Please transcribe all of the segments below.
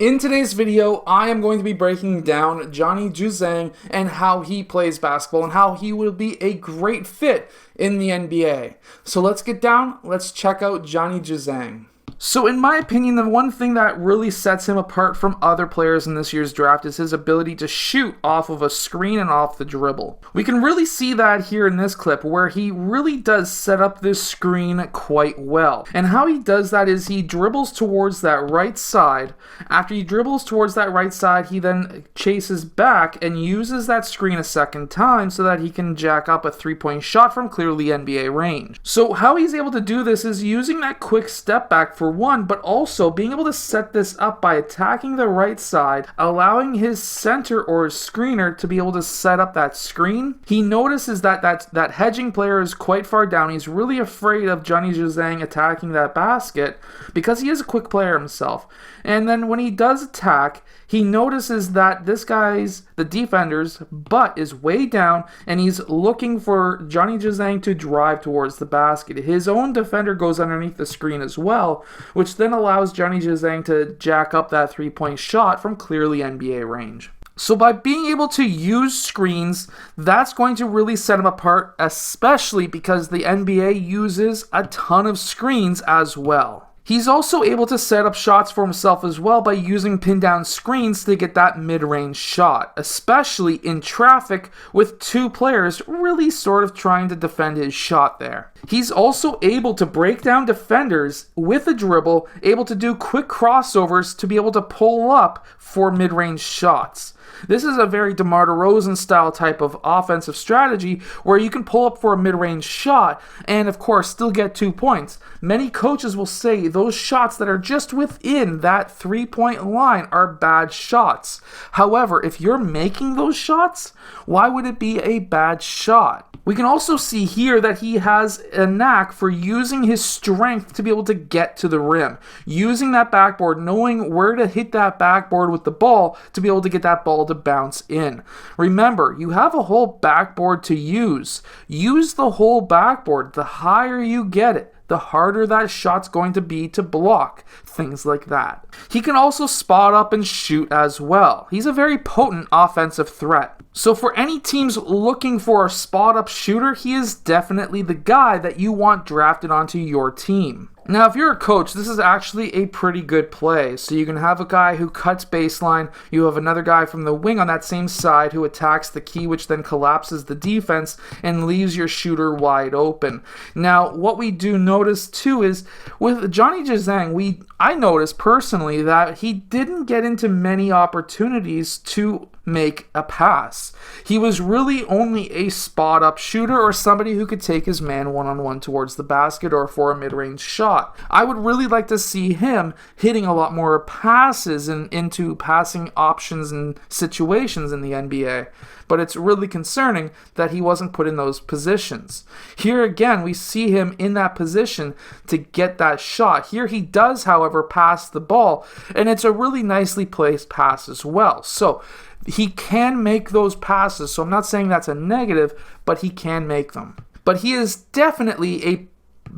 In today's video, I am going to be breaking down Johnny Juzang and how he plays basketball and how he will be a great fit in the NBA. So let's get down, let's check out Johnny Juzang. So in my opinion, the one thing that really sets him apart from other players in this year's draft is his ability to shoot off of a screen and off the dribble. We can really see that here in this clip where he really does set up this screen quite well. And how he does that is he dribbles towards that right side. After he dribbles towards that right side, he then chases back and uses that screen a second time so that he can jack up a three-point shot from clearly NBA range. So how he's able to do this is using that quick step back for one, but also being able to set this up by attacking the right side, allowing his center or his screener to be able to set up that screen. He notices that hedging player is quite far down. He's really afraid of Johnny Juzang attacking that basket because he is a quick player himself. And then when he does attack, he notices that the defender's butt is way down and he's looking for Johnny Juzang to drive towards the basket. His own defender goes underneath the screen as well, which then allows Johnny Juzang to jack up that three-point shot from clearly NBA range. So by being able to use screens, that's going to really set him apart, especially because the NBA uses a ton of screens as well. He's also able to set up shots for himself as well by using pin-down screens to get that mid-range shot, especially in traffic with two players really sort of trying to defend his shot there. He's also able to break down defenders with a dribble, able to do quick crossovers to be able to pull up for mid-range shots. This is a very DeMar DeRozan style type of offensive strategy where you can pull up for a mid-range shot and of course still get 2 points. Many coaches will say those shots that are just within that three-point line are bad shots. However, if you're making those shots, why would it be a bad shot? We can also see here that he has a knack for using his strength to be able to get to the rim. Using that backboard, knowing where to hit that backboard with the ball to be able to get that ball to bounce in. Remember, you have a whole backboard to use. Use the whole backboard. The higher you get it, the harder that shot's going to be to block. Things like that. He can also spot up and shoot as well. He's a very potent offensive threat. So for any teams looking for a spot up shooter, he is definitely the guy that you want drafted onto your team. Now, if you're a coach, this is actually a pretty good play. So you can have a guy who cuts baseline, you have another guy from the wing on that same side who attacks the key, which then collapses the defense and leaves your shooter wide open. Now, what we do notice too is with Johnny Juzang, I noticed personally that he didn't get into many opportunities to make a pass. He was really only a spot up shooter or somebody who could take his man one-on-one towards the basket or for a mid-range shot. I would really like to see him hitting a lot more passes and into passing options and situations in the NBA. But it's really concerning that he wasn't put in those positions. Here again, we see him in that position to get that shot. Here he does, however, pass the ball, and it's a really nicely placed pass as well. So he can make those passes, so I'm not saying that's a negative, but he can make them. But he is definitely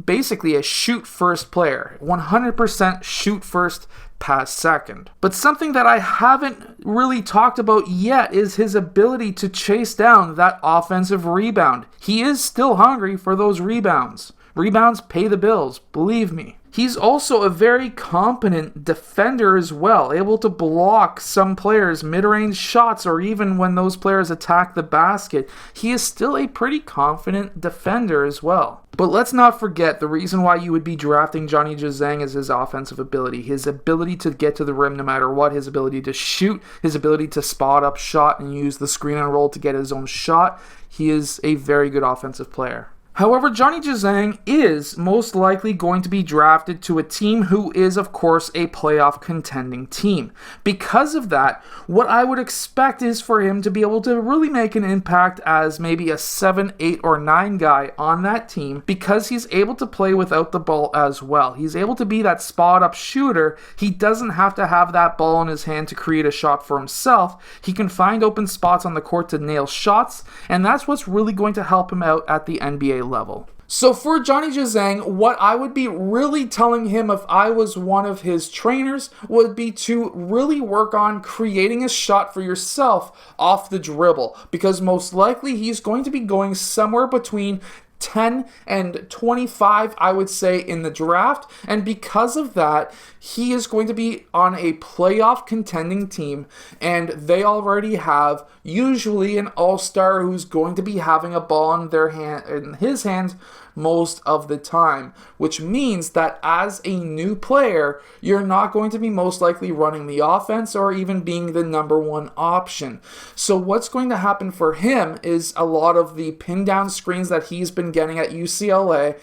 basically a shoot first player, 100% shoot first, pass second. But something that I haven't really talked about yet is his ability to chase down that offensive rebound. He is still hungry for those rebounds. Rebounds pay the bills, believe me. He's also a very competent defender as well, able to block some players' mid-range shots or even when those players attack the basket. He is still a pretty confident defender as well. But let's not forget the reason why you would be drafting Johnny Juzang is his offensive ability. His ability to get to the rim no matter what, his ability to shoot, his ability to spot up shot and use the screen and roll to get his own shot. He is a very good offensive player. However, Johnny Juzang is most likely going to be drafted to a team who is, of course, a playoff contending team. Because of that, what I would expect is for him to be able to really make an impact as maybe a 7, 8, or 9 guy on that team because he's able to play without the ball as well. He's able to be that spot-up shooter. He doesn't have to have that ball in his hand to create a shot for himself. He can find open spots on the court to nail shots, and that's what's really going to help him out at the NBA level. So for Johnny Juzang, what I would be really telling him if I was one of his trainers would be to really work on creating a shot for yourself off the dribble, because most likely he's going to be going somewhere between 10 and 25, I would say, in the draft. And because of that, he is going to be on a playoff contending team, and they already have usually an all-star who's going to be having a ball in his hands most of the time, which means that as a new player, you're not going to be most likely running the offense or even being the number one option. So what's going to happen for him is a lot of the pin down screens that he's been getting at UCLA,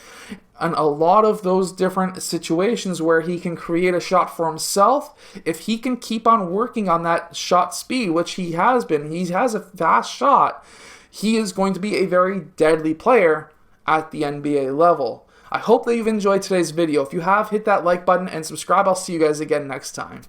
and a lot of those different situations where he can create a shot for himself. If he can keep on working on that shot speed, which he has a fast shot, he is going to be a very deadly player at the NBA level. I hope that you've enjoyed today's video. If you have, hit that like button and subscribe. I'll see you guys again next time.